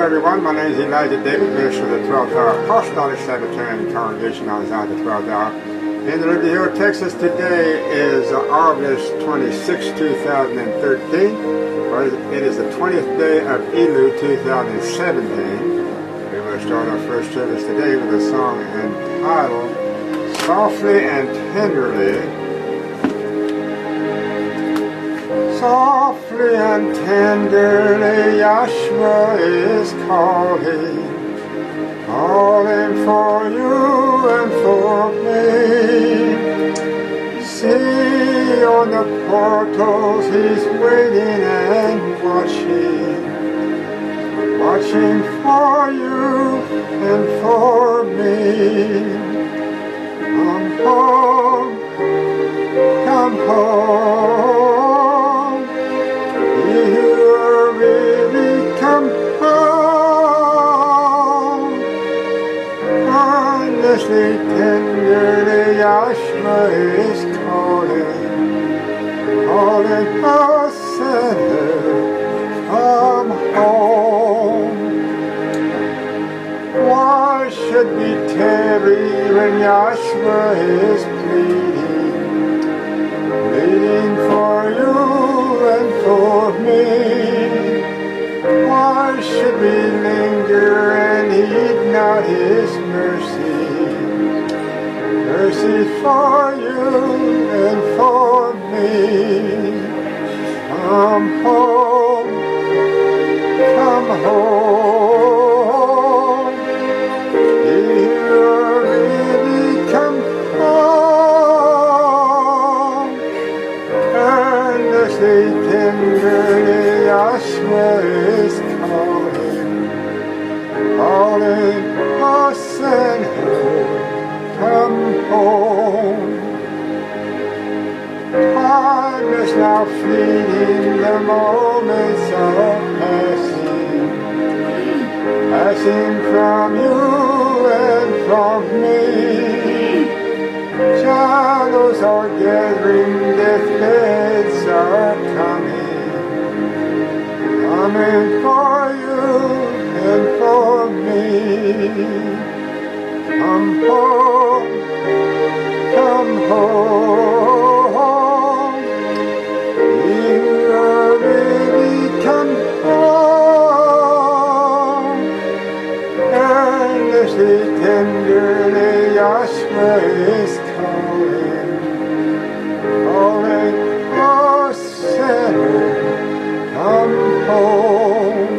everyone. My name is Elijah David, minister of the 12th Hour Apostolic Sabbatarian Congregation outside the 12th Hour in the River Texas. Today is August 26, 2013. It is the 20th day of Elul 2017. We will start our first service today with a song entitled Softly and Tenderly. Softly and tenderly Yahshua is calling, calling for you and for me. See on the portals he's waiting and watching for you and for me. Come home, come home. You are really come home. Honestly, tenderly, Yahshua is calling, calling us sinner, come home. Why should we tarry when Yahshua is pleading for you and for me? Why should we linger and heed not his mercy? Mercy for you and for me. Come home, come home. You really come home. Earnestly, tenderly, Yahshua is calling, calling us and her, come home. Time is now fleeting, the moments are passing from you and from me. Shadows are gathering, deathbeds are coming, coming for you and for me. Come home, come home. You are really come home. Earnestly, tenderly, Yahshua is calling, calling us sinner, come home.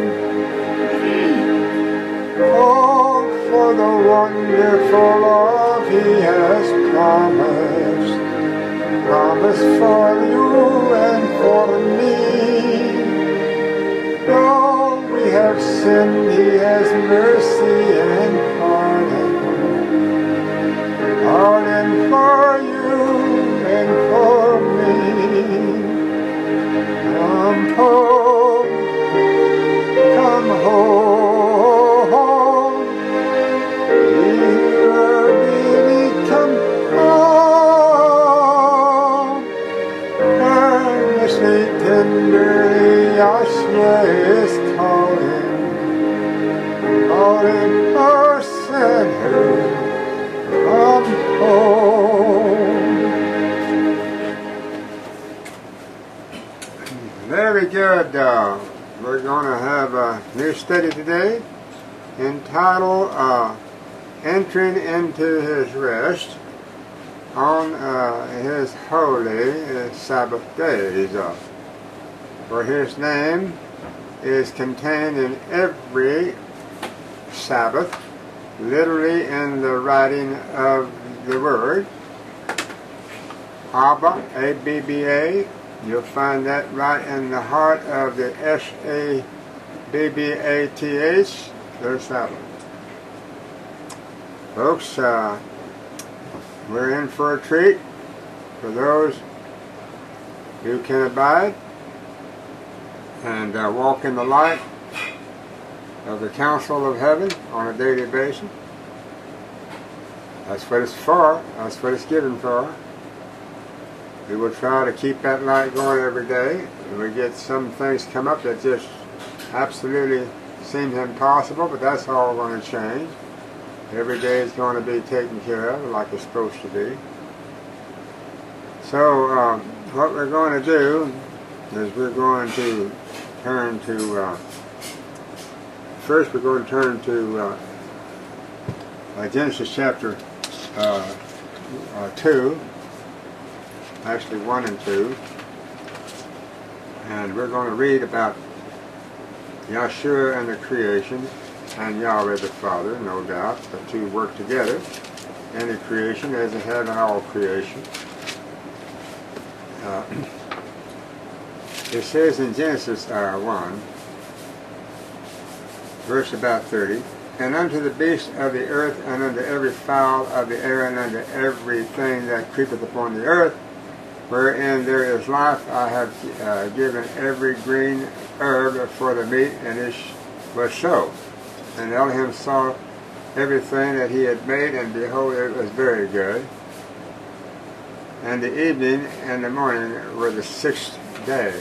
Oh, for the wonderful love he has promised, promised for you and for me. Though we have sinned, he has mercy and pardon, pardon for you and for me. Come home, come home. You are really come home. Earnestly, tenderly, Yahshua is calling, calling us and her, come home. Very good. We're going to have a new study today entitled Entering into His Rest on His Holy Sabbath days. For His name is contained in every Sabbath, literally in the writing of the word. Abba, A-B-B-A. You'll find that right in the heart of the S-A-B-B-A-T-H, their Sabbath. Folks, we're in for a treat for those who can abide and walk in the light of the counsel of heaven on a daily basis. That's what it's for. That's what it's given for. We will try to keep that light going every day. And we get some things come up that just absolutely seems impossible, but that's all going to change. Every day is going to be taken care of like it's supposed to be. So what we're going to do is we're going to turn to, first we're going to turn to Genesis chapter 2, actually 1 and 2, and we're going to read about Yahshua and the creation, and Yahweh the Father, no doubt. The two work together in the creation as they have in all creation. It says in Genesis 1, verse about 30, and unto the beasts of the earth, and unto every fowl of the air, and unto everything that creepeth upon the earth, wherein there is life, I have given every green herb for the meat, and it was so. And Elohim saw everything that he had made, and behold, it was very good. And the evening and the morning were the 6th day.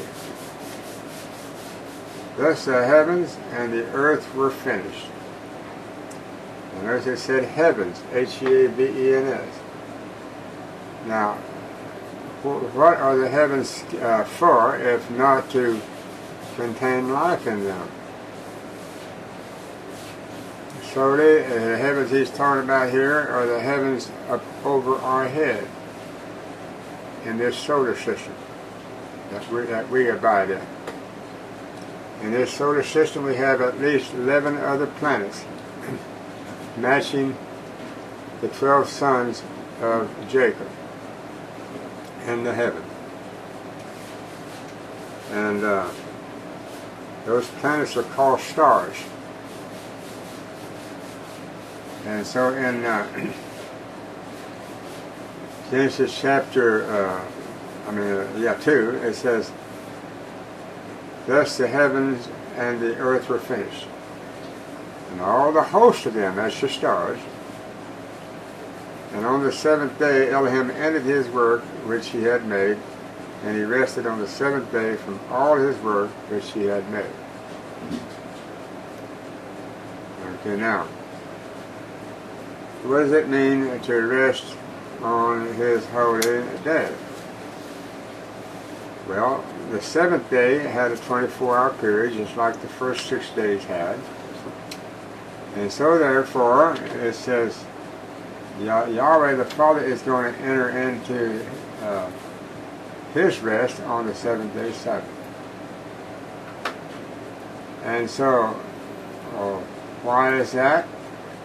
Thus the heavens and the earth were finished. And notice it said heavens, H-E-A-V-E-N-S. Now, what are the heavens for if not to contain life in them? So the heavens he's talking about here are the heavens up over our head in this solar system that we abide in. In this solar system we have at least 11 other planets matching the 12 sons of Jacob in the heaven. And those planets are called stars. And so in Genesis chapter 2, it says, thus the heavens and the earth were finished, and all the host of them, that's the stars. And on the 7th day Elohim ended his work which he had made, and he rested on the 7th day from all his work which he had made. Okay, now, what does it mean to rest on his holy day? Well, the 7th day had a 24-hour period, just like the first 6 days had. And so therefore, it says, Yahweh the Father is going to enter into his rest on the 7th day Sabbath. And so, why is that?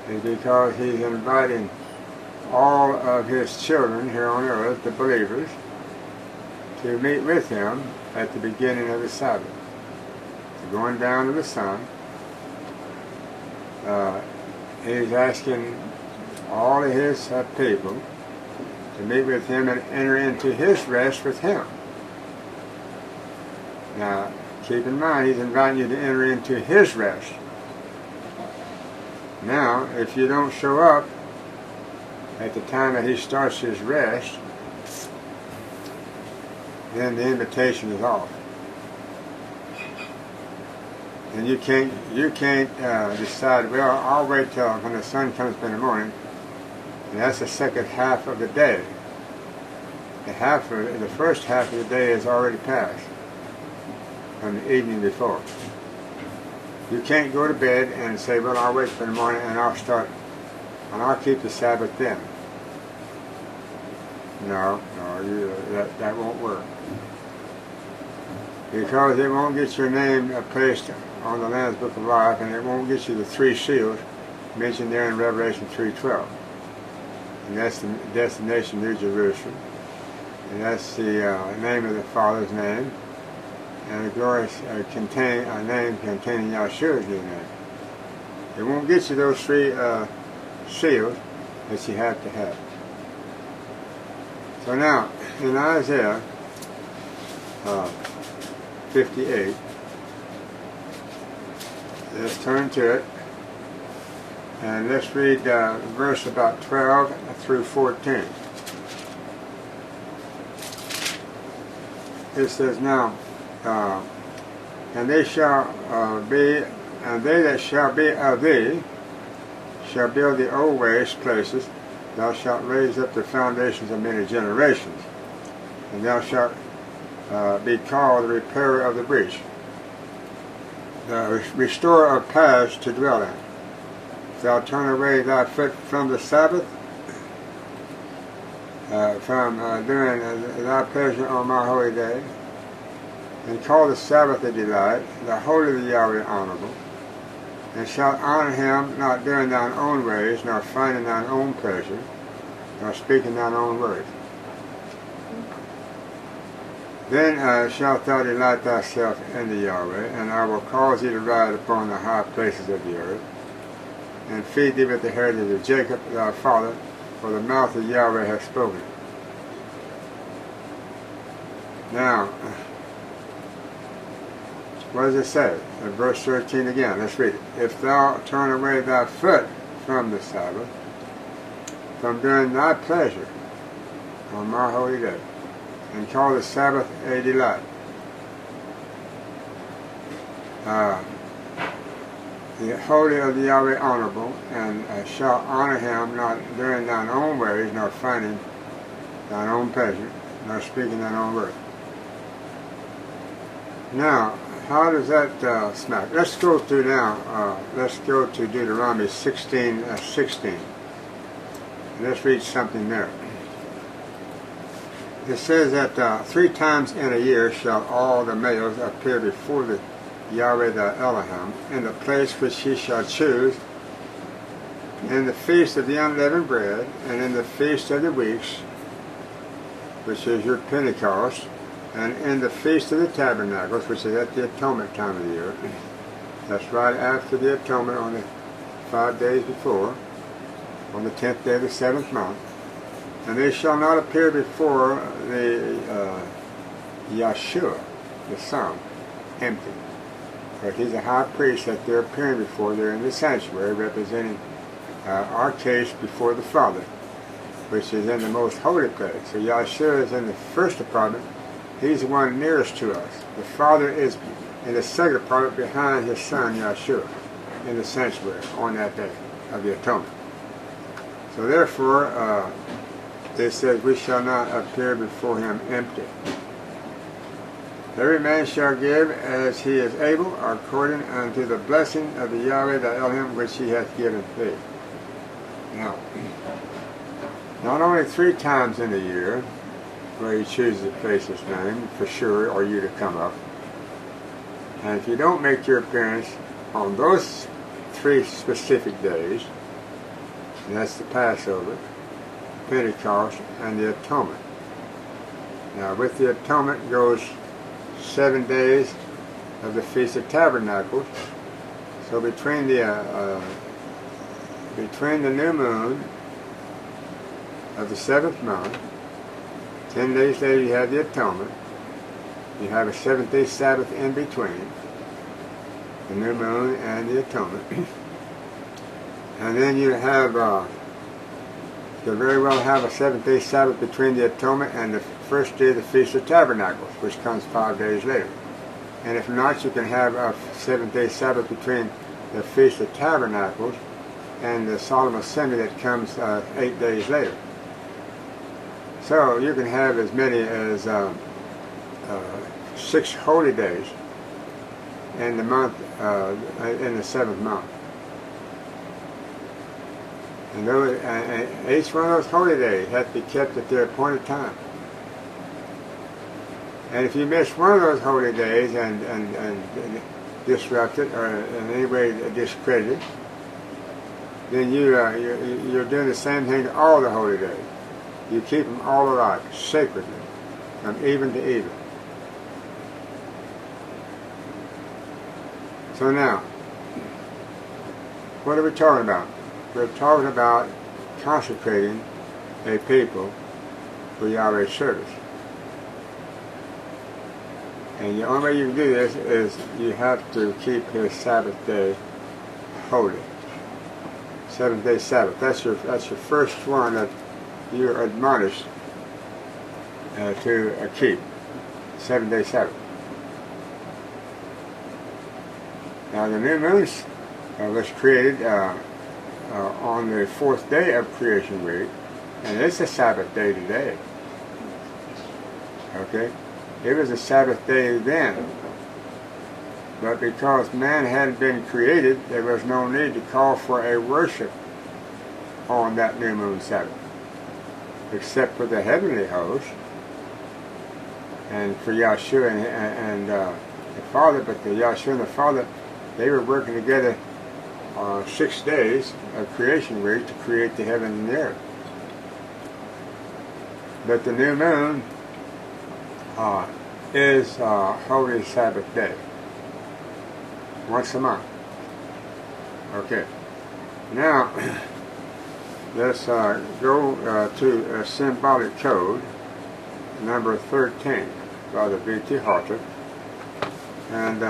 Is because he's inviting all of his children here on earth, the believers, to meet with him at the beginning of the Sabbath. So going down to the sun, he's asking all of his people to meet with him and enter into his rest with him. Now, keep in mind, he's inviting you to enter into his rest. Now, if you don't show up at the time that he starts his rest, then the invitation is off. And you can't decide, well, I'll wait till when the sun comes up in the morning, and that's the second half of the day. The first half of the day is already passed from the evening before. You can't go to bed and say, well, I'll wait for the morning and I'll keep the Sabbath then. No, that won't work. Because it won't get your name placed on the Lamb's Book of Life, and it won't get you the 3 seals mentioned there in Revelation 3:12. And that's the destination, New Jerusalem. And that's the name of the Father's name. And a glorious name containing Yahshua's new name. It won't get you those 3 seals that you have to have. So now, in Isaiah 58, let's turn to it, and let's read verse about 12 through 14. It says, now, and they shall be And they that shall be of thee shall build the old waste places. Thou shalt raise up the foundations of many generations. And thou shalt be called the repairer of the breach, the restorer of paths to dwell in. If thou turn away thy foot from the Sabbath, from doing thy pleasure on my holy day, and call the Sabbath a delight, the holy of the Yahweh honorable, and shalt honor him, not doing thine own ways, nor finding thine own pleasure, nor speaking thine own words. Then shalt thou delight thyself in the Yahweh, and I will cause thee to ride upon the high places of the earth, and feed thee with the heritage of Jacob thy father, for the mouth of Yahweh hath spoken. Now, what does it say? In verse 13 again, let's read it. If thou turn away thy foot from the Sabbath, from doing thy pleasure on my holy day, and call the Sabbath a delight. The holy of the Yahweh honorable, and shall honor him, not doing thine own ways, nor finding thine own pleasure, nor speaking thine own word. Now, how does that smack? Let's go to now, let's go to Deuteronomy 16:16. Let's read something there. It says that 3 times in a year shall all the males appear before the Yahweh thy Elohim in the place which he shall choose, in the feast of the unleavened bread, and in the feast of the weeks, which is your Pentecost, and in the feast of the tabernacles, which is at the atonement time of the year. That's right after the atonement on the 5 days before, on the 10th day of the 7th month. And they shall not appear before the Yahshua, the Son, empty. But he's a high priest that they're appearing before. They're in the sanctuary, representing our case before the Father, which is in the most holy place. So Yahshua is in the first apartment. He's the one nearest to us. The Father is in the second apartment behind his Son, Yahshua, in the sanctuary on that day of the atonement. So therefore, it says, we shall not appear before him empty. Every man shall give as he is able, according unto the blessing of the Yahweh thy Elohim, which he hath given thee. Now, not only 3 times in a year, where he chooses to place his name, for sure, or you to come up. And if you don't make your appearance on those 3 specific days, and that's the Passover, Pentecost, and the Atonement. Now, with the Atonement goes 7 days of the Feast of Tabernacles. So between the new moon of the 7th month, 10 days later you have the Atonement. You have a 7th-day Sabbath in between the new moon and the Atonement. And then you have you very well have a 7th-day Sabbath between the Atonement and the first day of the Feast of Tabernacles, which comes 5 days later. And if not, you can have a 7th-day Sabbath between the Feast of Tabernacles and the Solemn Assembly that comes 8 days later. So you can have as many as 6 holy days in the month, in the 7th month. And each one of those holy days has to be kept at their appointed time. And if you miss one of those holy days and disrupt it, or in any way discredit it, then you're doing the same thing to all the holy days. You keep them all alike, sacredly, from even to even. So now, what are we talking about? We're talking about consecrating a people for Yahweh's service. And the only way you can do this is you have to keep his Sabbath day holy. 7th-day Sabbath. That's your first one that you're admonished to keep. 7th-day Sabbath. Now the new moon was created on the 4th day of creation week, and it's a Sabbath day today. Okay? It was a Sabbath day then. But because man hadn't been created, there was no need to call for a worship on that new moon Sabbath, except for the heavenly host and for Yahshua and the Father. But the Yahshua and the Father, they were working together 6 days of creation week to create the heaven and the earth. But the new moon is Holy Sabbath Day, once a month. Okay. Now, let's go to a symbolic code, number 13, by the V.T. Harter. And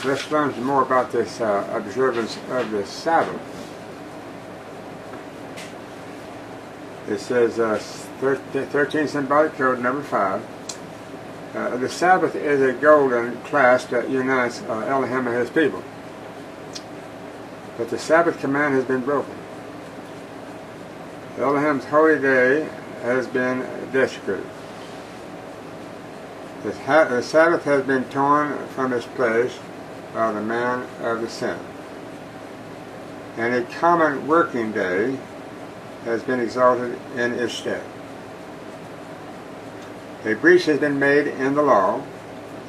let's learn some more about this observance of the Sabbath. It says 13 symbolic code, number 5. The Sabbath is a golden clasp that unites Elohim and his people. But the Sabbath command has been broken. Elohim's holy day has been desecrated. The Sabbath has been torn from its place by the man of the sin. And a common working day has been exalted in its stead. A breach has been made in the law,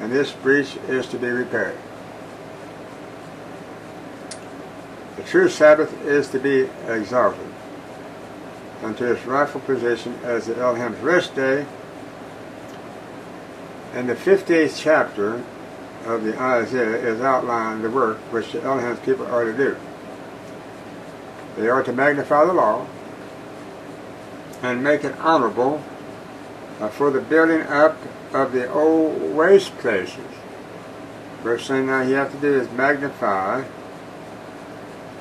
and this breach is to be repaired. The true Sabbath is to be exalted unto its rightful position as the Elohim's rest day. In the 58th chapter of the Isaiah is outlined the work which the Elohim's people are to do. They are to magnify the law and make it honorable for the building up of the old waste places. First thing now you have to do is magnify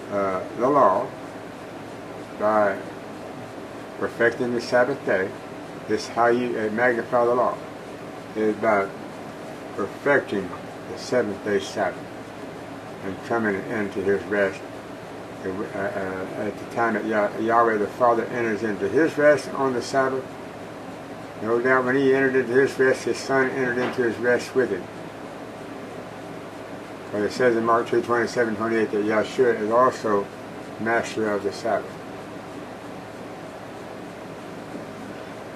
the law by perfecting the Sabbath day. This is how you magnify the law. It is by perfecting the 7th day Sabbath and coming into his rest. At the time that Yahweh the Father enters into his rest on the Sabbath, no doubt when he entered into his rest, his Son entered into his rest with him. But it says in Mark 2:27-28 that Yahshua is also master of the Sabbath.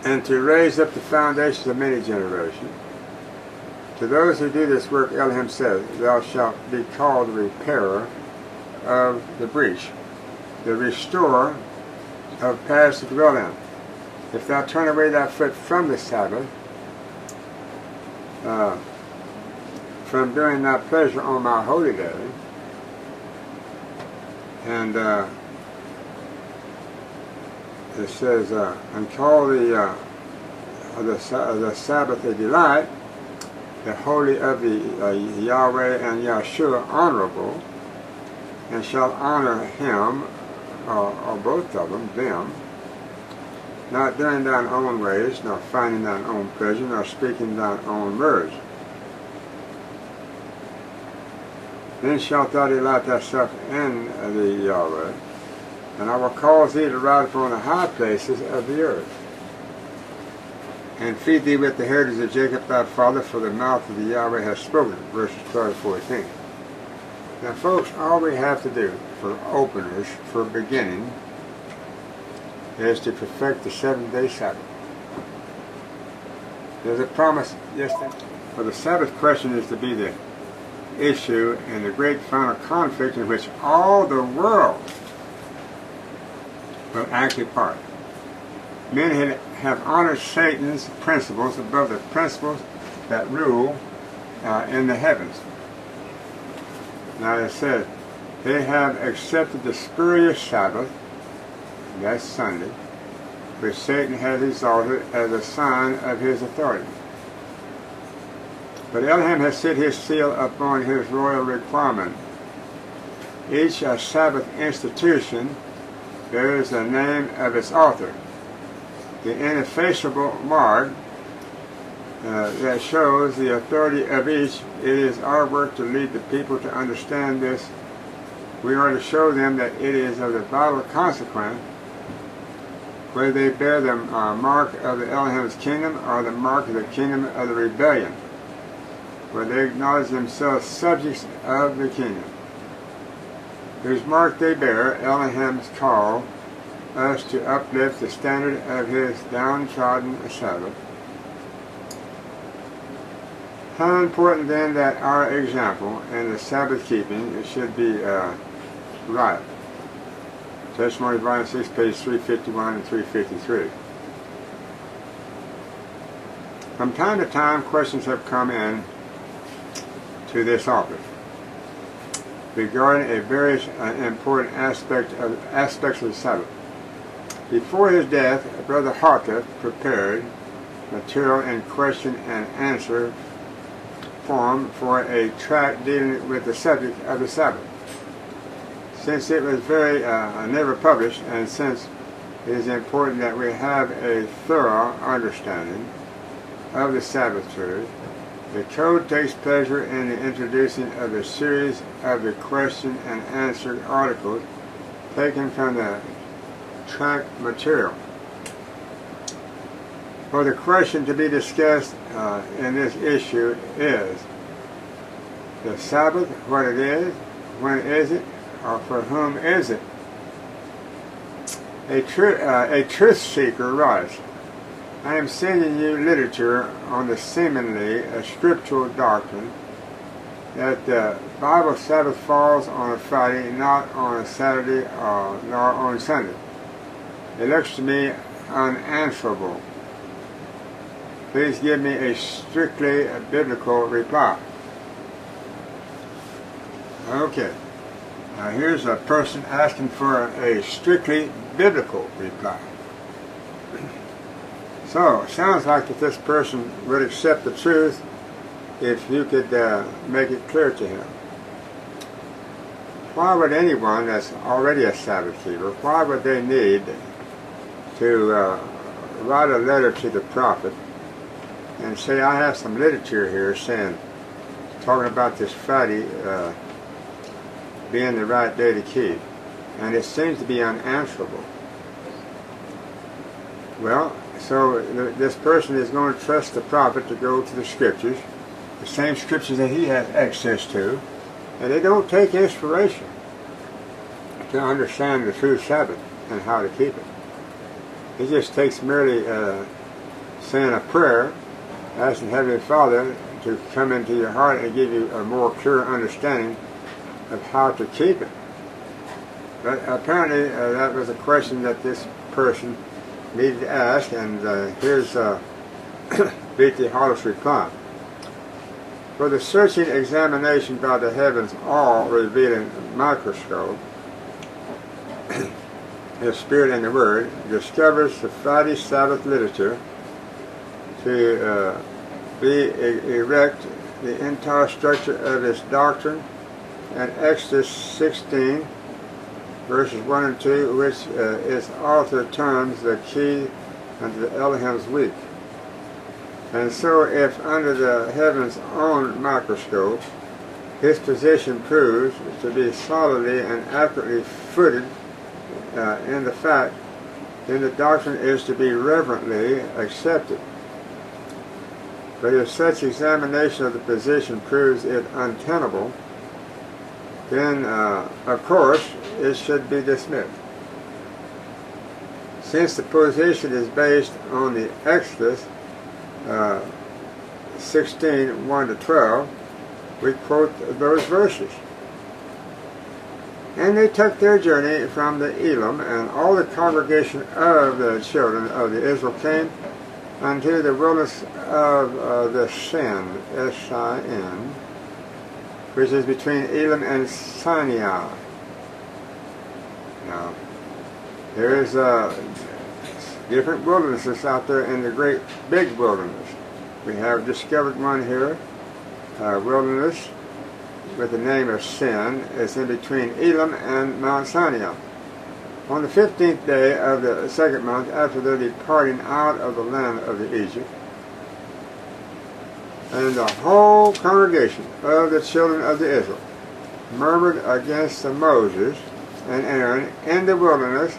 And to raise up the foundations of many generations. To those who do this work, Elohim says, thou shalt be called the repairer of the breach, the restorer of paths to dwell in. If thou turn away thy foot from the Sabbath, from doing thy pleasure on my holy day, and it says, and call the Sabbath a delight, the holy of the Yahweh and Yahshua honorable, and shall honor him, or both of them, not doing thine own ways, nor finding thine own pleasure, nor speaking thine own words. Then shalt thou delight thyself in the Yahweh, and I will cause thee to ride upon the high places of the earth, and feed thee with the heritage of Jacob thy father, for the mouth of the Yahweh has spoken. Verses 12-14. Now folks, all we have to do for openers, for beginning, is to perfect the 7th day Sabbath. There's a promise, yes, for the Sabbath question is to be the issue in the great final conflict in which all the world will actually part. Men have honored Satan's principles above the principles that rule in the heavens. Now it says, they have accepted the spurious Sabbath, that's Sunday, which Satan has exalted as a sign of his authority. But Elohim has set his seal upon his royal requirement. Each Sabbath institution bears the name of its author. The ineffaceable mark that shows the authority of each. It is our work to lead the people to understand this. We are to show them that it is of the vital consequence whether they bear the mark of the Elohim's kingdom or the mark of the kingdom of the rebellion, where they acknowledge themselves subjects of the kingdom, whose mark they bear. Elohim's call us to uplift the standard of his downtrodden Sabbath. How important then that our example in the Sabbath keeping should be right. Testimony Volume 6, page 351 and 353. From time to time, questions have come in to this office regarding a very important aspects of the Sabbath. Before his death, Brother Harteth prepared material in question and answer form for a tract dealing with the subject of the Sabbath. Since it was never published, and since it is important that we have a thorough understanding of the Sabbath truth, the Code takes pleasure in the introducing of a series of the question and answer articles taken from the tract material. For the question to be discussed in this issue is the Sabbath, what it is, when is it, or for whom is it? A truth seeker writes, I am sending you literature on the seemingly scriptural doctrine that the Bible Sabbath falls on a Friday, not on a Saturday, nor on Sunday. It looks to me unanswerable. Please give me a strictly biblical reply. Okay. Now here's a person asking for a strictly biblical reply. So, it sounds like that this person would accept the truth if you could make it clear to him. Why would anyone that's already a Sabbath keeper, why would they need to write a letter to the prophet and say, I have some literature here talking about this Friday being the right day to keep, and it seems to be unanswerable. Well, so this person is going to trust the prophet to go to the scriptures, the same scriptures that he has access to, and they don't take inspiration to understand the true Sabbath and how to keep it. It just takes merely saying a prayer, asking Heavenly Father to come into your heart and give you a more clear understanding of how to keep it. But apparently that was a question that this person needed to ask, and here's B.T. Hollis' reply. For the searching examination by the heavens all-revealing microscope, the Spirit and the Word discovers the Friday Sabbath literature to erect the entire structure of its doctrine, and Exodus 16 verses 1 and 2, which its author terms the key unto the Elohim's week. And so if under the heaven's own microscope his position proves to be solidly and accurately footed in the fact, then the doctrine is to be reverently accepted. But if such examination of the position proves it untenable, then of course it should be dismissed. Since the position is based on the Exodus 16, 1 to 12, we quote those verses. And they took their journey from the Elam, and all the congregation of the children of the Israel came unto the wilderness of the Sin, S-I-N, which is between Elam and Sinai. Now, there is different wildernesses out there in the great big wilderness. We have discovered one here, wilderness with the name of Sin. It's in between Elam and Mount Sinai. On the 15th day of the second month, after their departing out of the land of the Egypt, And the whole congregation of the children of the Israel murmured against Moses and Aaron in the wilderness,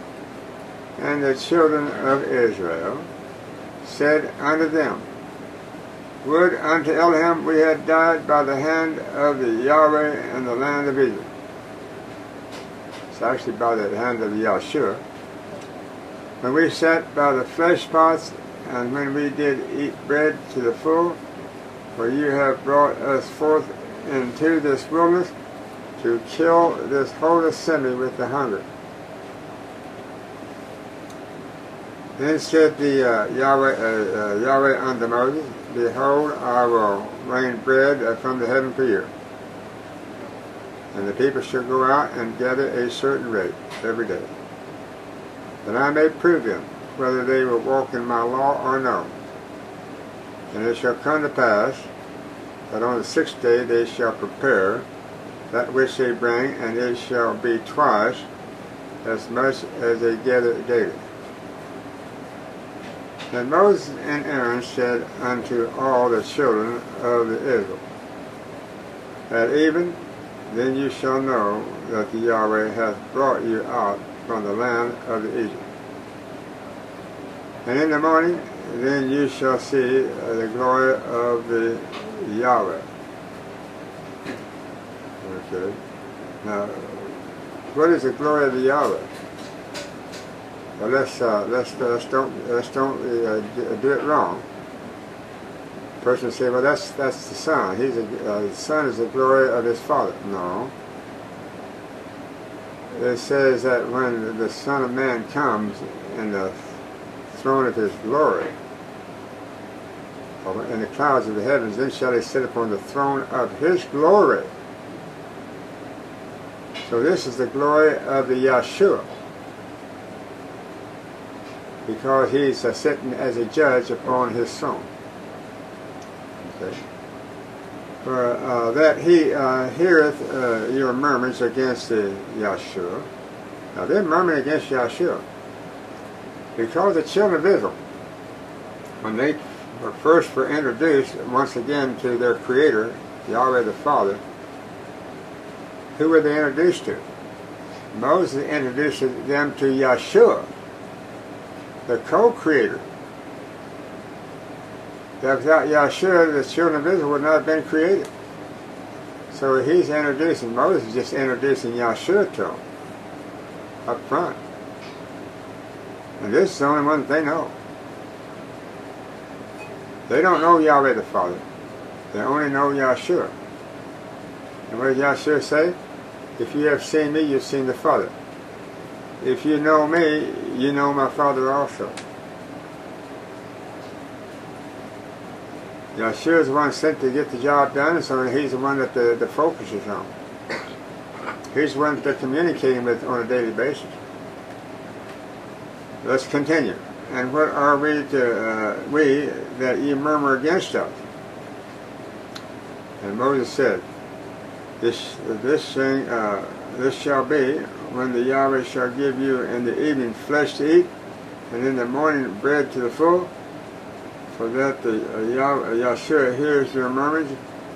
and the children of Israel said unto them, Would unto Elohim we had died by the hand of the Yahweh in the land of Egypt. It's actually by the hand of Yahshua. When we sat by the flesh pots, and when we did eat bread to the full, for you have brought us forth into this wilderness to kill this whole assembly with the hunger. Then said the Yahweh unto Moses, Behold, I will rain bread from the heaven for you. And the people shall go out and gather a certain rate every day, that I may prove them whether they will walk in my law or no. And it shall come to pass that on the 6th day they shall prepare that which they bring, and it shall be twice as much as they gather daily. And Moses and Aaron said unto all the children of the Israel, At even then you shall know that the Yahweh hath brought you out from the land of the Egypt. And in the morning then you shall see the glory of the Yahweh. Okay. Now, what is the glory of the Yahweh? Well, let's don't do it wrong. A person say, well, that's the Son. The Son is the glory of his Father. No. It says that when the Son of Man comes in the throne of his glory, in the clouds of the heavens, then shall he sit upon the throne of his glory. So this is the glory of the Yahshua, because he's sitting as a judge upon his throne. Okay. For that he heareth your murmurs against the Yahshua. Now they're murmuring against Yahshua because the children of Israel, when they first were introduced once again to their Creator, Yahweh the Father, who were they introduced to? Moses introduced them to Yahshua, the co-creator. That without Yahshua, the children of Israel would not have been created. So he's introducing, Moses is just introducing Yahshua to them up front. And this is the only one that they know. They don't know Yahweh the Father. They only know Yahshua. And what does Yahshua say? If you have seen me, you've seen the Father. If you know me, you know my Father also. Yahshua is the one sent to get the job done, so he's the one that the focus is on. He's the one that they're communicating with on a daily basis. Let's continue. And what are we that ye murmur against us? And Moses said, This shall be when the Yahweh shall give you in the evening flesh to eat, and in the morning bread to the full, for that the Yahshua hears your murmurs,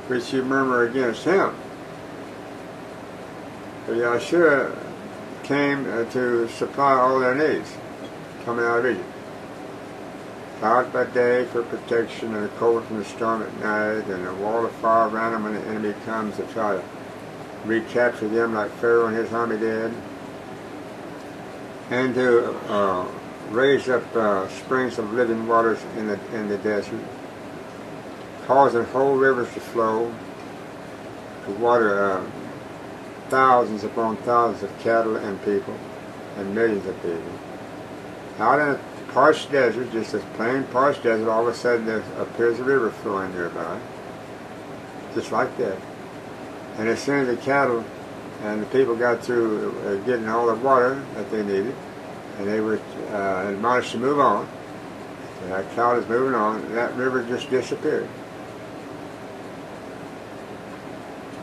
which you murmur against him. The Yahshua came to supply all their needs coming out of Egypt. Cloud by day for protection, and a cold from the storm at night, and a wall of fire around them when the enemy comes to try to recapture them like Pharaoh and his army did, and to raise up springs of living waters in the desert, causing whole rivers to flow, to water thousands upon thousands of cattle and people, and millions of people. Out in a parched desert, just a plain parched desert, all of a sudden there appears a river flowing nearby, just like that. And as soon as the cattle and the people got through getting all the water that they needed, and they were admonished to move on, and that cloud is moving on, that river just disappeared.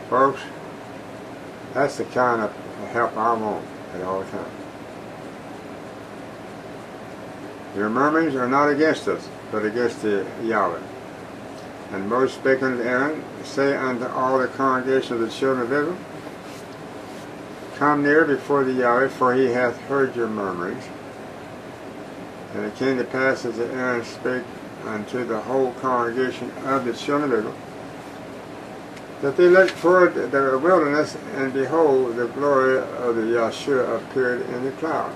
Folks, that's the kind of help I want at all times. Your murmurings are not against us, but against the Yahweh. And Moses spake unto Aaron, say unto all the congregation of the children of Israel, come near before the Yahweh, for he hath heard your murmurings. And it came to pass as Aaron spake unto the whole congregation of the children of Israel, that they looked toward the wilderness, and behold, the glory of the Yahshua appeared in the cloud.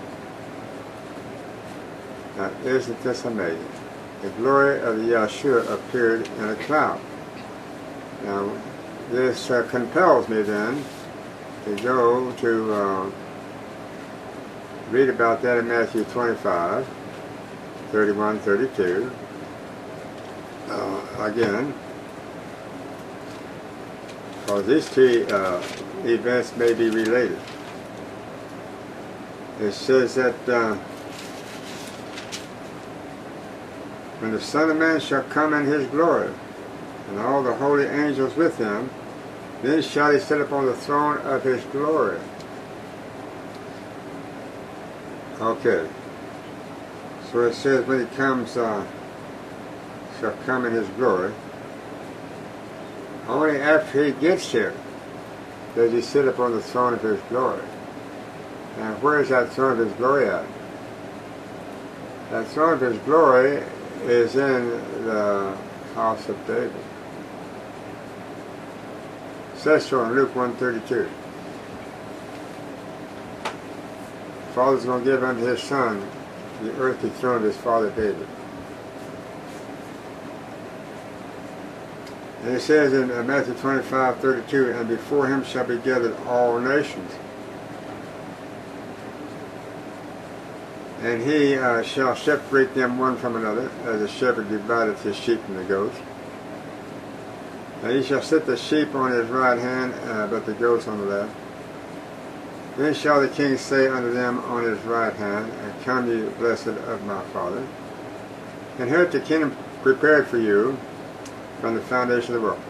Now, isn't this amazing? The glory of the Yahshua appeared in a cloud. Now, this compels me then to go to read about that in Matthew 25, 31, 32. Again, because these two events may be related. It says that when the Son of Man shall come in his glory, and all the holy angels with him, then shall he sit upon the throne of his glory. Okay. So it says when he comes, shall come in his glory. Only after he gets here does he sit upon the throne of his glory. And where is that throne of his glory at? That throne of his glory is in the house of David. It says so in Luke 1:32. The Father's going to give unto his Son the earthly throne of his father David. And it says in Matthew 25:32, and before him shall be gathered all nations. And he shall separate them one from another, as a shepherd divideth his sheep from the goats. And he shall set the sheep on his right hand, but the goats on the left. Then shall the king say unto them on his right hand, come ye blessed of my Father, inherit the kingdom prepared for you from the foundation of the world.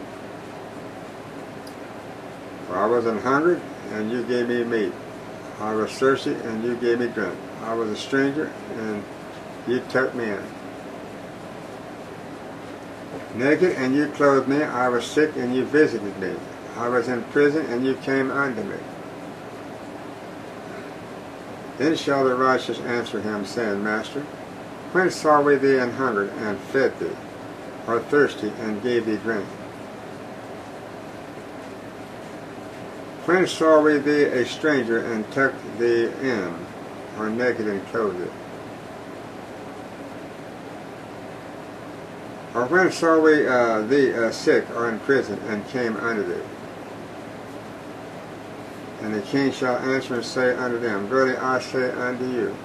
For I was an hungered, and you gave me meat. I was thirsty, and you gave me drink. I was a stranger, and you took me in. Naked, and you clothed me. I was sick, and you visited me. I was in prison, and you came unto me. Then shall the righteous answer him, saying, Master, when saw we thee an hungered, and fed thee, or thirsty, and gave thee drink? When saw we thee a stranger, and took thee in, or naked, and clothed thee? Or when saw we thee sick, or in prison, and came unto thee? And the king shall answer and say unto them, verily I say unto you,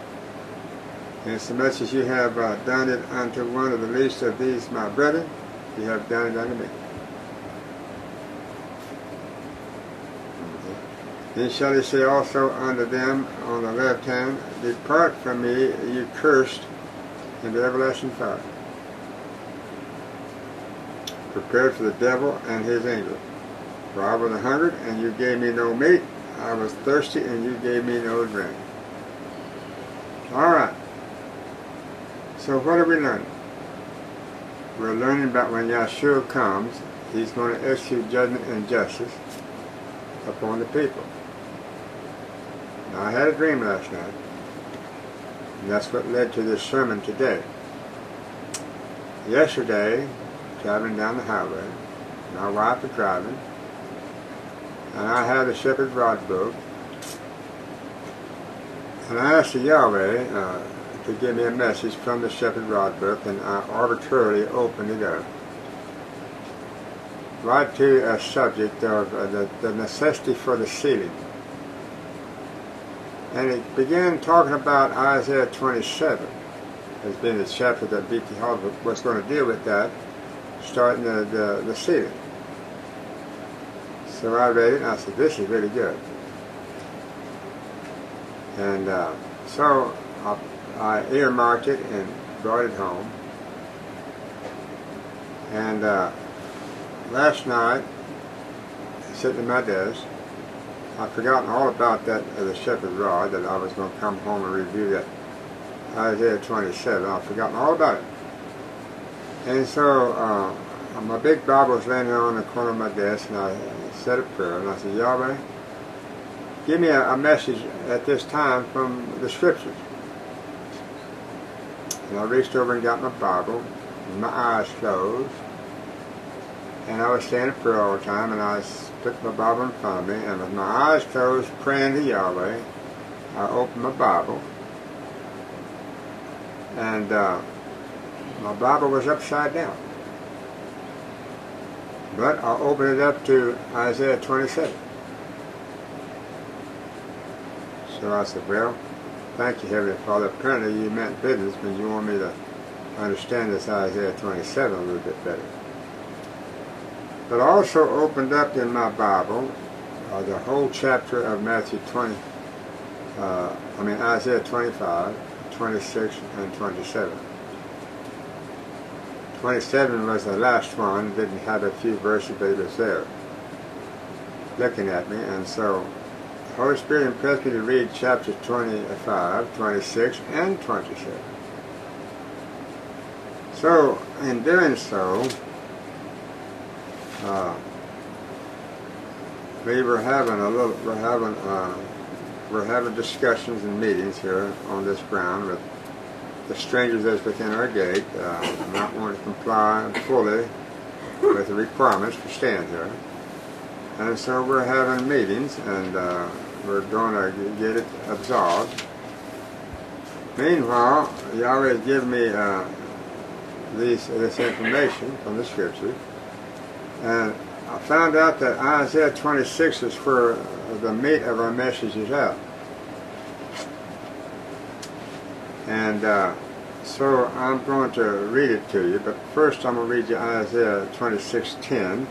insomuch as you have done it unto one of the least of these my brethren, you have done it unto me. Then shall he say also unto them on the left hand, depart from me, you cursed, into everlasting fire, prepared for the devil and his angels. For I was hungered, and you gave me no meat. I was thirsty, and you gave me no drink. All right. So what are we learning? We're learning about when Yahshua comes, he's going to execute judgment and justice upon the people. Now, I had a dream last night, and that's what led to this sermon today. Yesterday, traveling down the highway, my wife was driving, and I had a shepherd's rod book, and I asked the Yahweh to give me a message from the shepherd's rod book, and I arbitrarily opened it up right to a subject of the necessity for the sealing. And it began talking about Isaiah 27 as being the chapter that B.T. Hall was going to deal with that, starting the sealing. So I read it, and I said, this is really good. And so I earmarked it and brought it home. And last night, sitting at my desk, I'd forgotten all about that, the shepherd's rod, that I was going to come home and review that Isaiah 27. I'd forgotten all about it. And so my big Bible was laying there on the corner of my desk, and I said a prayer, and I said, Yahweh, give me a message at this time from the Scriptures. And I reached over and got my Bible, with my eyes closed, and I was saying a prayer all the time, and I put my Bible in front of me, and with my eyes closed, praying to Yahweh, I opened my Bible, and my Bible was upside down. But I opened it up to Isaiah 27. So I said, well, thank you, Heavenly Father. Apparently you meant business, but you want me to understand this Isaiah 27 a little bit better. But I also opened up in my Bible the whole chapter of Isaiah 25, 26, and 27. 27 was the last one. It didn't have a few verses, but it was there looking at me. And so the Holy Spirit impressed me to read chapters 25, 26, and 27. So in doing so, we're having discussions and meetings here on this ground with the strangers that's within our gate, not wanting to comply fully with the requirements for staying here. And so we're having meetings, and we're going to get it absolved. Meanwhile, Yahweh has given me this information from the Scriptures, and I found out that Isaiah 26 is where the meat of our message is at. And so I'm going to read it to you, but first I'm going to read you Isaiah 26:10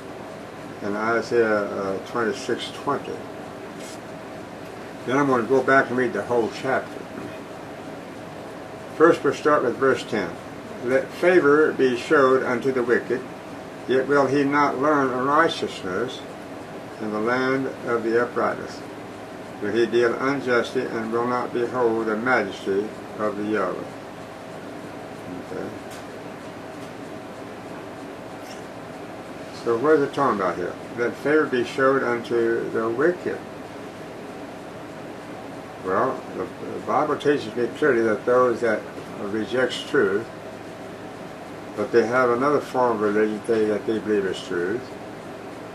and Isaiah 26:20. Then I'm going to go back and read the whole chapter. First we'll start with verse 10. Let favor be showed unto the wicked, yet will he not learn righteousness in the land of the uprightness. Will he deal unjustly, and will not behold the majesty of the Yahweh. Okay. So what is it talking about here? Let favor be showed unto the wicked. Well, the Bible teaches me clearly that those that rejects truth, but they have another form of religion that they believe is truth,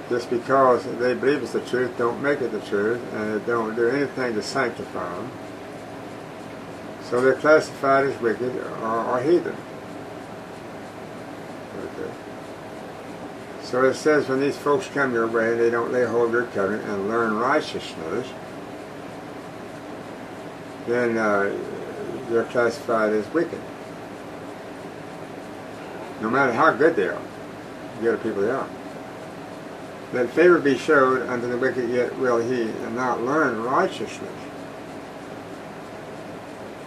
just because they believe it's the truth, don't make it the truth, and they don't do anything to sanctify them. So they're classified as wicked or heathen. Okay. So it says when these folks come your way, they don't lay hold of your covenant and learn righteousness, then they're classified as wicked. No matter how good they are, the other people they are. Let favor be showed unto the wicked, yet will he not learn righteousness.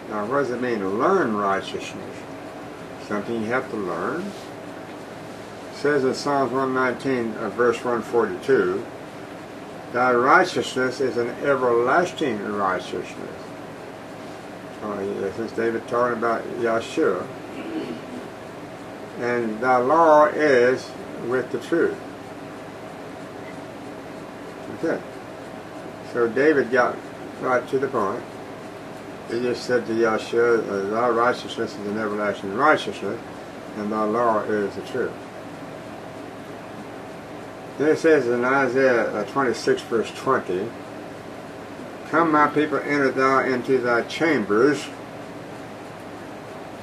Now, what does it mean to learn righteousness? Something you have to learn. It says in Psalms 119, verse 142, thy righteousness is an everlasting righteousness. This is David talking about Yahshua. And thy law is with the truth. Okay. So David got right to the point. He just said to Yahshua, thy righteousness is an everlasting righteousness, and thy law is the truth. Then it says in Isaiah 26 verse 20, come my people, enter thou into thy chambers,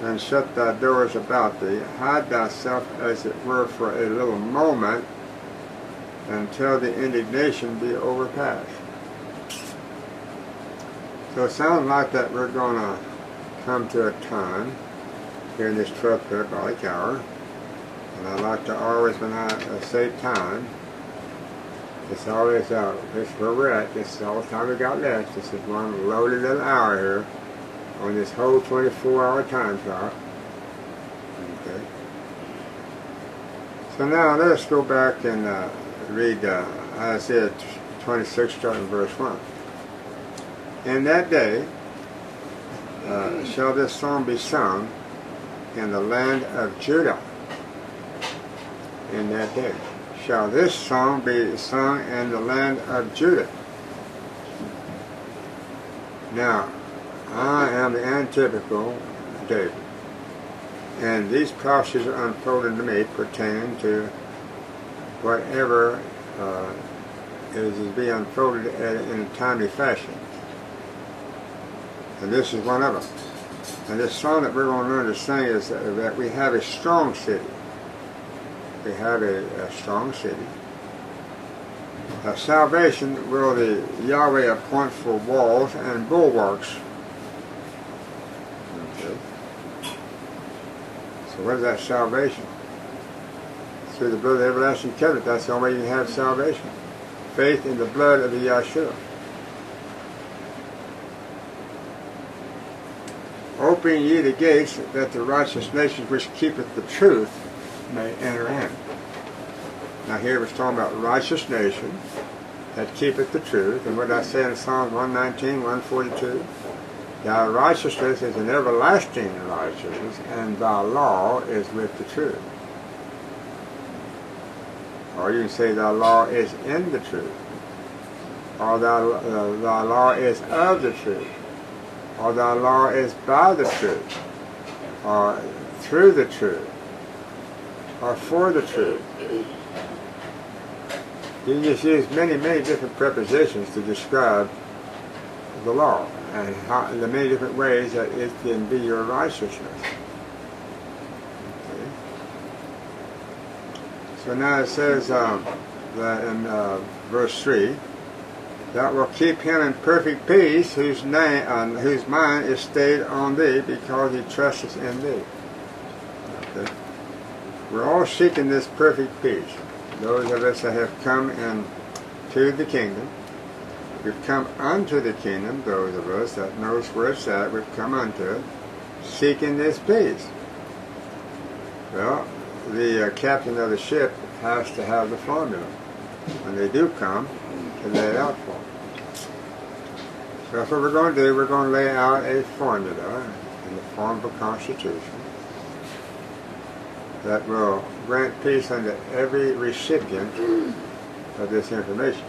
and shut thy doors about thee. Hide thyself as it were for a little moment, until the indignation be overpassed. So it sounds like that we're going to come to a time here in this 12th parabolic hour, and I like to always, when I say time, it's always this is where we're at. This is all the time we got left. This is one loaded little hour here on this whole 24-hour time clock. Okay. So now let's go back and read Isaiah 26, starting verse 1. In that day shall this song be sung in the land of Judah. in that day shall this song be sung in the land of Judah. Now, I am the antitypical David, and these prophecies are unfolded to me pertaining to whatever is to be unfolded in a timely fashion. And this is one of them. And this song that we're going to learn to sing is that we have a strong city. We have a strong city. Salvation will the Yahweh appoint for walls and bulwarks. Okay. So what is that salvation? Through the blood of the everlasting covenant. That's the only way you can have salvation. Faith in the blood of the Yahshua. Open ye the gates, that the righteous nations which keepeth the truth may enter in. Now here it's talking about righteous nation that keepeth the truth. And what I say in Psalms 119, 142, thy righteousness is an everlasting righteousness, and thy law is with the truth. Or you can say thy law is in the truth. Or thy law is of the truth. Or thy law is by the truth. Or through the truth. Or for the truth. You can just use many, many different prepositions to describe the law and how, the many different ways that it can be your righteousness. Okay. So now it says that in verse 3, thou wilt keep him in perfect peace whose mind is stayed on thee, because he trusteth in thee. Okay. We're all seeking this perfect peace. Those of us that have come into the kingdom, we've come unto the kingdom. Those of us that knows where it's at, we've come unto it, seeking this peace. Well, the captain of the ship has to have the formula when they do come to lay it out for them. So that's what we're going to do. We're going to lay out a formula in the form of a constitution that will grant peace unto every recipient of this information.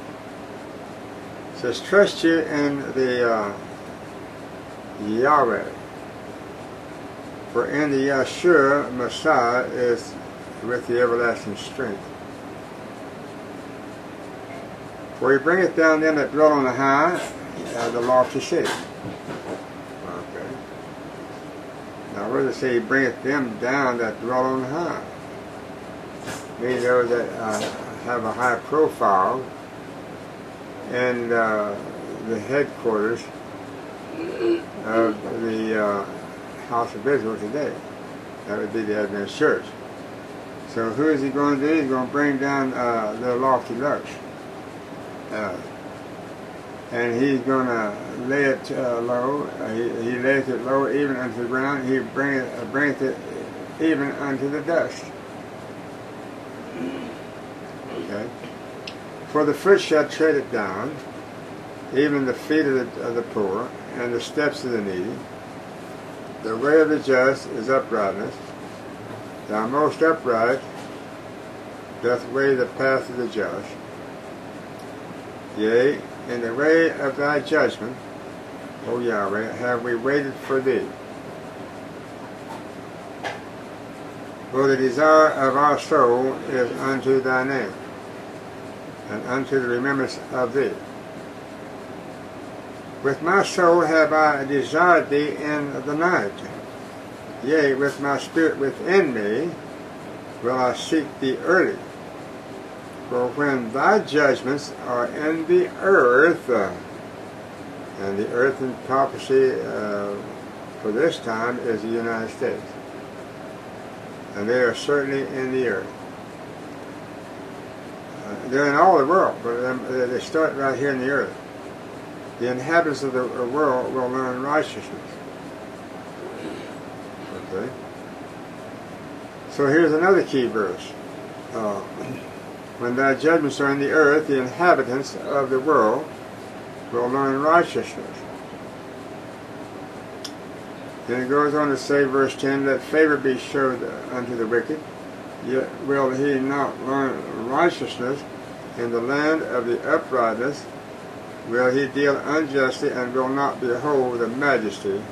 It says, trust you in the Yahweh, for in the Yahshua Messiah is with the everlasting strength. For he bringeth down them that dwell on the high, the lofty city. Okay. Now, what does it say? He bringeth them down that dwell on high. Meaning those that have a high profile in the headquarters of the house of Israel today. That would be the Adventist Church. So who is he going to do? He's going to bring down the lofty lurch. And he's going to lay it low. He lays it low even unto the ground. He bringeth it even unto the dust. Okay. For the foot shall tread it down, even the feet of the poor, and the steps of the needy. The way of the just is uprightness. Thou most upright doth weigh the path of the just. Yea, in the way of thy judgment, O Yahweh, have we waited for thee. For the desire of our soul is unto thy name, and unto the remembrance of thee. With my soul have I desired thee in the night. Yea, with my spirit within me will I seek thee early. For when thy judgments are in the earth, and the earth in prophecy for this time is the United States, and they are certainly in the earth. They're in all the world, but they start right here in the earth. The inhabitants of the world will learn righteousness. Okay. So here's another key verse. When thy judgments are in the earth, the inhabitants of the world will learn righteousness. Then it goes on to say, verse 10, let favor be showed unto the wicked, Yet will he not learn righteousness in the land of the uprightness? Will he deal unjustly and will not behold the majesty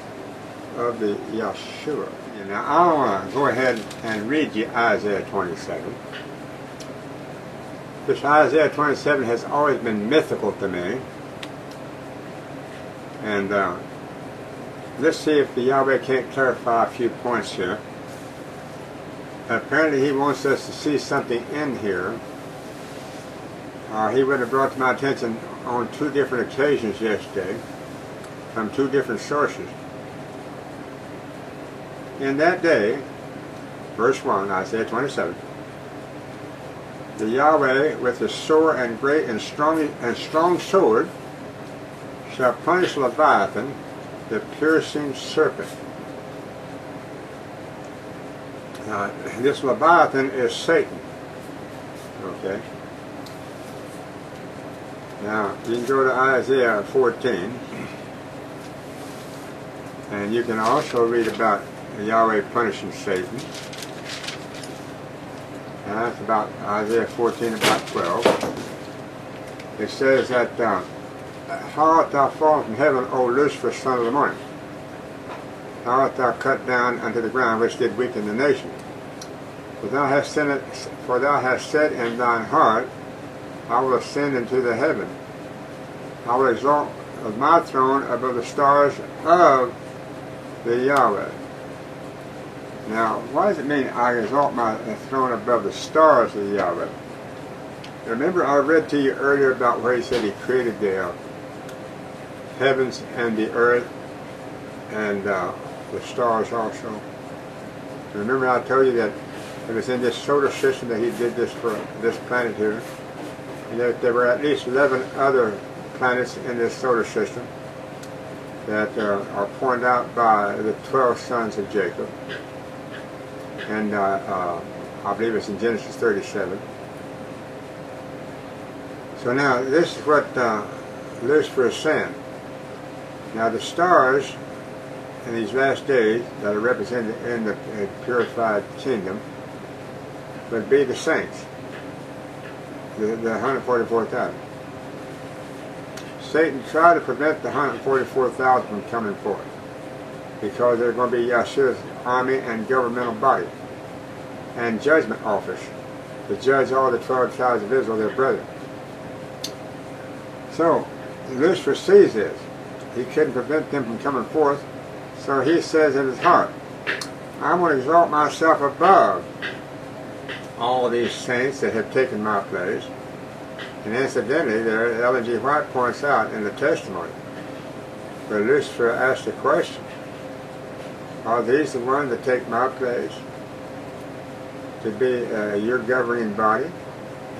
of the Yahshua? Now I want to go ahead and read you Isaiah 27. This Isaiah 27 has always been mythical to me. And let's see if the Yahweh can't clarify a few points here. Apparently he wants us to see something in here. He would have brought to my attention on 2 different occasions yesterday from 2 different sources. In that day, verse 1, Isaiah 27, the Yahweh with a sore and great and strong sword shall punish Leviathan, the piercing serpent. This Leviathan is Satan. Okay. Now, you can go to Isaiah 14, and you can also read about Yahweh punishing Satan. And that's about Isaiah 14, about 12. It says that, how art thou fallen from heaven, O Lucifer, son of the morning? How art thou cut down unto the ground, which did weaken the nation? For thou hast said in thine heart, I will ascend into the heaven. I will exalt my throne above the stars of the Yahweh. Now, why does it mean I exalt my throne above the stars of the Yahweh? Remember I read to you earlier about where he said he created the heavens and the earth and the stars also. Remember I told you that it was in this solar system that he did this for this planet here. And that there were at least 11 other planets in this solar system that are pointed out by the 12 sons of Jacob. And I believe it's in Genesis 37. So now this is what Lucifer is saying. Now the stars in these last days that are represented in the purified kingdom would be the saints, the 144,000. Satan tried to prevent the 144,000 from coming forth because they're going to be Yahshua's army and governmental body and judgment office to judge all the 12 tribes of Israel, their brethren. So Lucifer sees this. He couldn't prevent them from coming forth, so he says in his heart, I'm going to exalt myself above all these saints that have taken my place. And incidentally, there Ellen G. White points out in the testimony where Lucifer asked the question, are these the ones that take my place to be your governing body?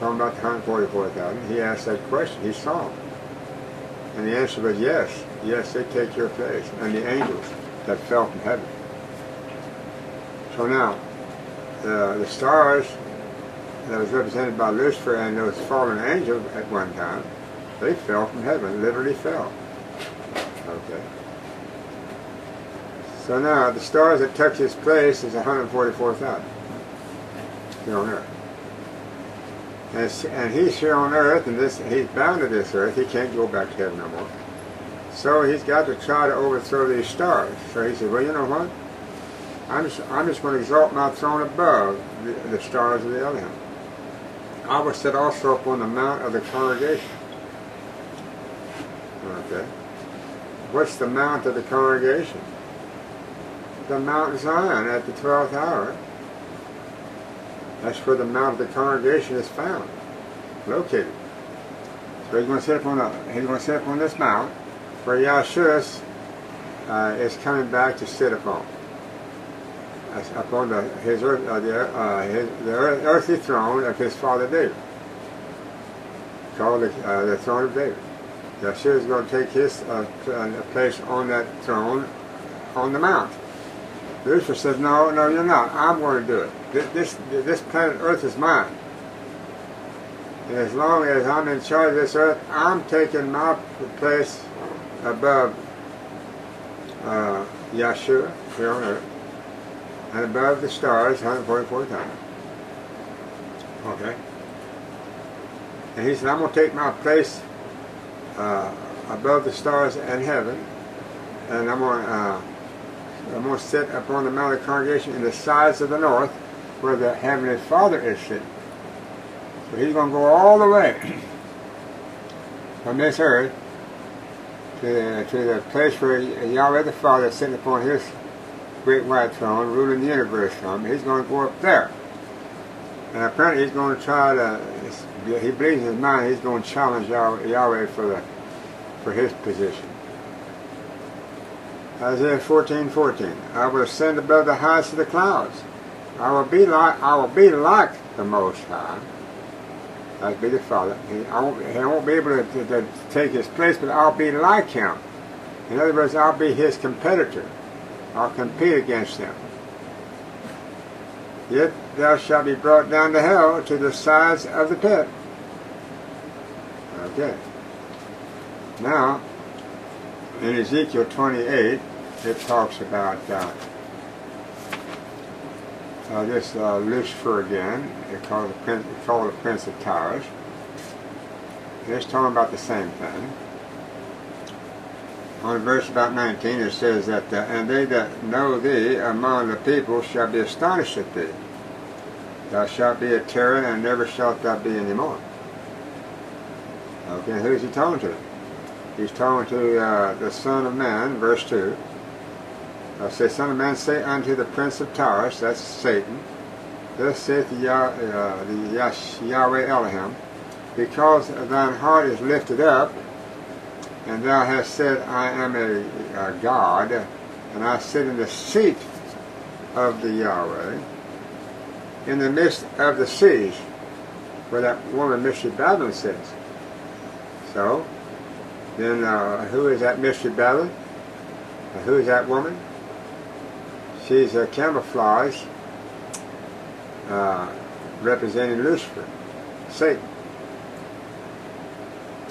Talking about the 144,000. He asked that question. He saw them. And the answer was yes. Yes, they take your place. And the angels that fell from heaven. So now, the stars that was represented by Lucifer and those fallen angels at one time, they fell from heaven, literally fell. Okay. So now, the stars that touch his place is 144,000 here on earth. And he's here on earth, and he's bound to this earth. He can't go back to heaven no more. So he's got to try to overthrow these stars. So he said, well, you know what? I'm just going to exalt my throne above the stars of the other hand. I will sit also upon the mount of the congregation. Okay. What's the mount of the congregation? The Mount Zion at the 12th hour. That's where the mount of the congregation is found, located. So he's going to sit upon this mount where Yahshua is coming back to sit upon the earthly throne of his father David, called the throne of David. Yahshua is going to take his place on that throne on the mount. Lucifer says, no, you're not. I'm going to do it. This planet Earth is mine. And as long as I'm in charge of this earth, I'm taking my place above Yahshua here on earth and above the stars, 144 times. Okay. And he said, I'm going to take my place above the stars in heaven, and I'm going to sit upon the mount of the congregation in the sides of the north, where the Heavenly Father is sitting. So he's going to go all the way from this earth to the place where Yahweh the Father is sitting upon his great white throne, ruling the universe from. He's going to go up there. And apparently he's going to try to, he believes in his mind, he's going to challenge Yahweh for his position. Isaiah 14:14. I will ascend above the heights of the clouds. I will be like the Most High. I'll be the Father. He won't be able to take his place, but I'll be like him. In other words, I'll be his competitor. I'll compete against him. Yet thou shalt be brought down to hell, to the sides of the pit. Okay. Now, in Ezekiel 28, it talks about this Lucifer again. It's called the Prince of Towers. It's talking about the same thing. On verse about 19 it says that, and they that know thee among the people shall be astonished at thee. Thou shalt be a terror, and never shalt thou be any more. Okay, who is he talking to? He's talking to the Son of Man, verse 2. Say, Son of Man, say unto the Prince of Towers, that's Satan, thus saith the Yahweh Elohim, because thine heart is lifted up, and thou hast said, I am a God, and I sit in the seat of the Yahweh, in the midst of the seas, where that woman Mystery Babylon sits. So, then who is that Mystery Babylon? Who is that woman? She's a camouflage representing Lucifer, Satan.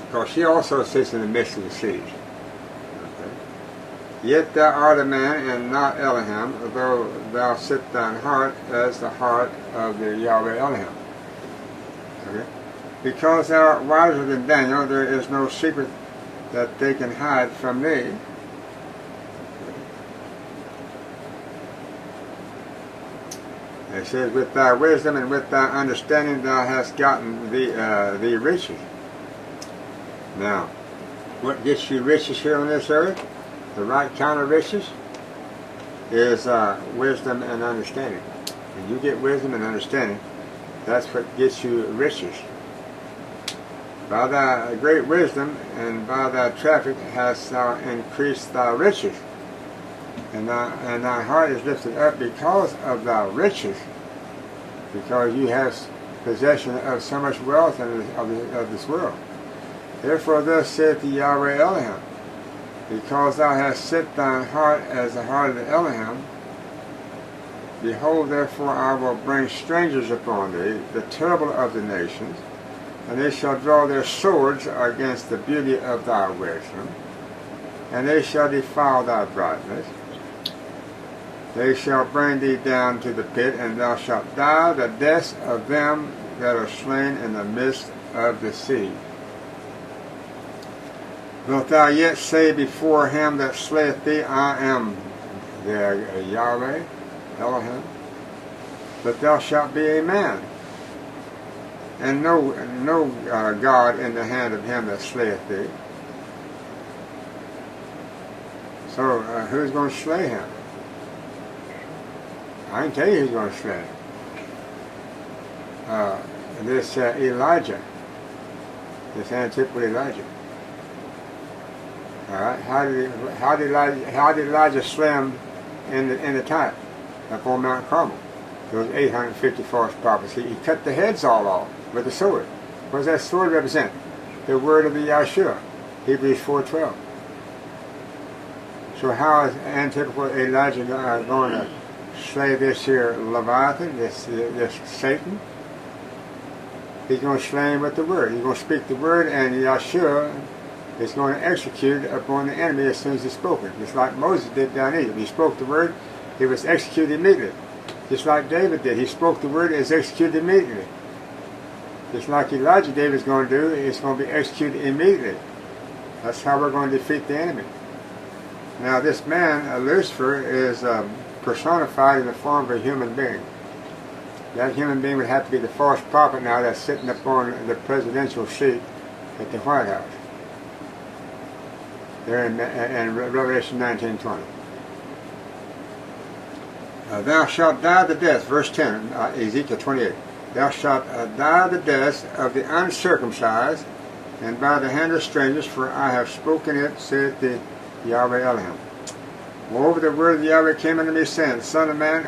Because she also sits in the midst of the seas. Okay. Yet thou art a man and not Elohim, though thou sit thine heart as the heart of the Yahweh Elohim. Okay. Because thou art wiser than Daniel, there is no secret that they can hide from thee. It says, with thy wisdom and with thy understanding thou hast gotten thee riches. Now, what gets you riches here on this earth, the right kind of riches, is wisdom and understanding. When you get wisdom and understanding, that's what gets you riches. By thy great wisdom and by thy traffic hast thou increased thy riches. And thy heart is lifted up because of thy riches, because you have possession of so much wealth of this world. Therefore thus saith the Yahweh Elohim, because thou hast set thine heart as the heart of the Elohim, behold, therefore I will bring strangers upon thee, the terrible of the nations, and they shall draw their swords against the beauty of thy wisdom, and they shall defile thy brightness. They shall bring thee down to the pit, and thou shalt die the deaths of them that are slain in the midst of the sea. Wilt thou yet say before him that slayeth thee, I am the Yahweh Elohim? But thou shalt be a man, and no God in the hand of him that slayeth thee. So who's going to slay him? I can tell you who's going to slay him. This Elijah, this antipode Elijah. All right, how did Elijah slay him in the time up on Mount Carmel? Those 850 false prophets. He cut the heads all off with a sword. What does that sword represent? The word of the Yahshua, Hebrews 4:12. So how is antipode Elijah going to slay this here Leviathan, this Satan? He's going to slay him with the word. He's going to speak the word, and Yahshua is going to execute upon the enemy as soon as he's spoken. Just like Moses did down in Egypt. He spoke the word, he was executed immediately. Just like David did. He spoke the word, and was executed immediately. Just like Elijah David's going to do, it's going to be executed immediately. That's how we're going to defeat the enemy. Now this man, Lucifer, is personified in the form of a human being. That human being would have to be the false prophet now that's sitting up on the presidential seat at the White House. There in Revelation 19:20. Thou shalt die the death, verse 10, Ezekiel 28. Thou shalt die the death of the uncircumcised, and by the hand of strangers, for I have spoken it, saith the Yahweh Elohim. Moreover, the word of Yahweh came unto me, saying, Son of man,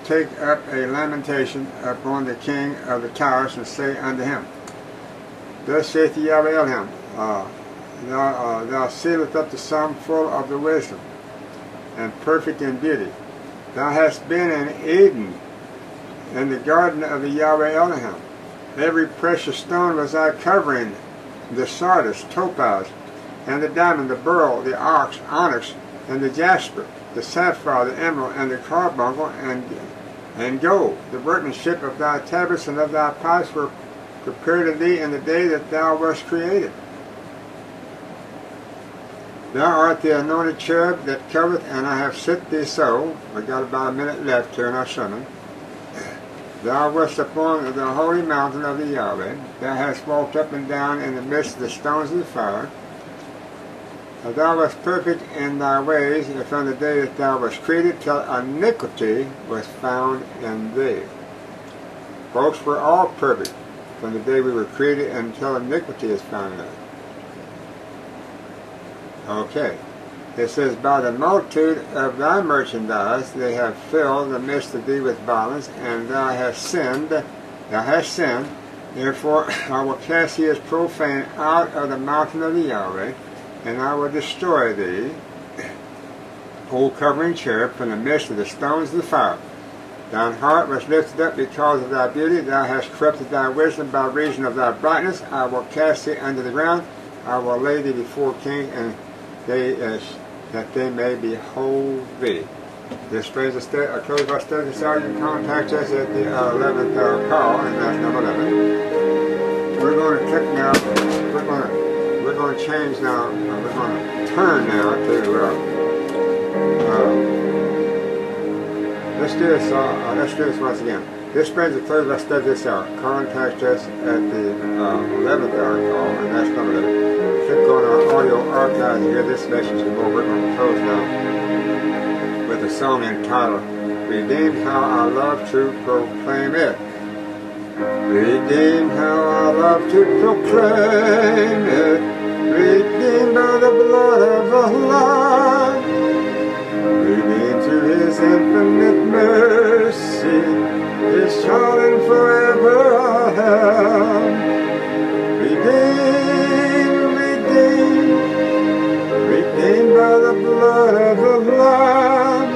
take up a lamentation upon the king of the towers, and say unto him, Thus saith the Yahweh Elohim, thou sealest up the sum full of the wisdom, and perfect in beauty. Thou hast been in Eden, in the garden of the Yahweh Elohim. Every precious stone was thy covering, the sardius, topaz, and the diamond, the beryl, the onyx, and the jasper, the sapphire, the emerald, and the carbuncle, and gold. The workmanship of thy tabrets and of thy pipes were prepared of thee in the day that thou wast created. Thou art the anointed cherub that covereth, and I have set thee so. We got about a minute left here in our sermon. Thou wast upon the holy mountain of the Yahweh. Thou hast walked up and down in the midst of the stones of the fire. Thou wast perfect in thy ways from the day that thou wast created, till iniquity was found in thee. Folks, we're all perfect from the day we were created until iniquity is found in us. Okay. It says, By the multitude of thy merchandise they have filled the midst of thee with violence, and thou hast sinned. Therefore I will cast thee as profane out of the mountain of the Yahweh, and I will destroy thee, O covering cherub, from the midst of the stones of the fire. Thine heart was lifted up because of thy beauty. Thou hast corrupted thy wisdom by reason of thy brightness. I will cast thee under the ground. I will lay thee before kings, and that they may behold thee. This brings us to a close of our study. So you can contact us at the 11th hour call, and that's number 11. We're going to click now. We're going to change now. We're going to turn now to. Let's do this once again. This brings us to close of our study this hour. Contact us at the 11th hour call, and that's number 11. Click on our audio archive to hear this message and more. We're going to close now with a song entitled, Redeemed, How I Love to Proclaim It. Redeemed, how I love to proclaim it. Redeemed by the blood of the Lamb. Redeemed through his infinite mercy. His child and forever I am. Redeemed, redeemed by the blood of the Lamb.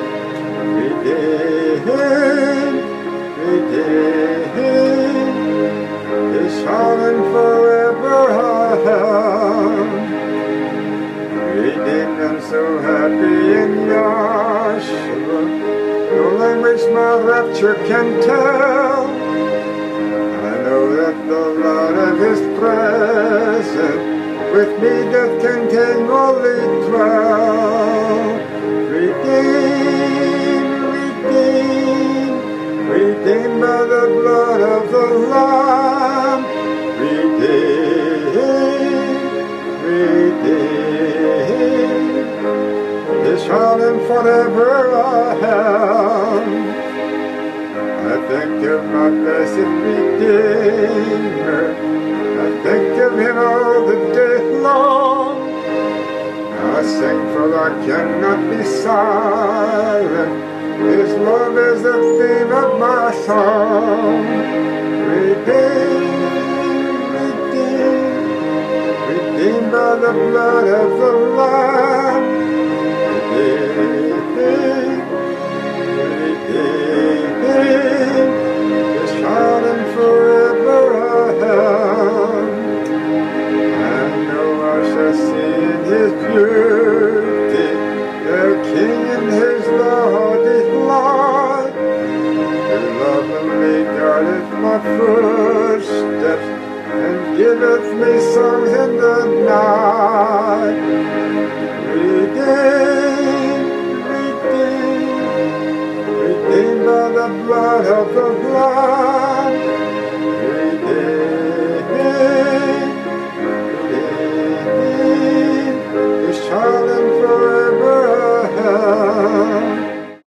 Redeemed, His child and forever I am. Redeemed, I'm so happy in Yahshua. No language my rapture can tell. I know that the light of his presence with me doth continually dwell. Redeemed by the blood of the Lamb. His child and forever I am. I think of my blessed Redeemer. I think of him all the day long. I sing, for I cannot be silent. His love is the theme of my song. Redeemed by the blood of the Lamb. His child and forever I am. I know I shall see in his beauty the King in his Lord delight. Who lovingly guardeth my footsteps giveth me songs in the night. Redeemed, redeemed, redeemed by the blood of the Lamb.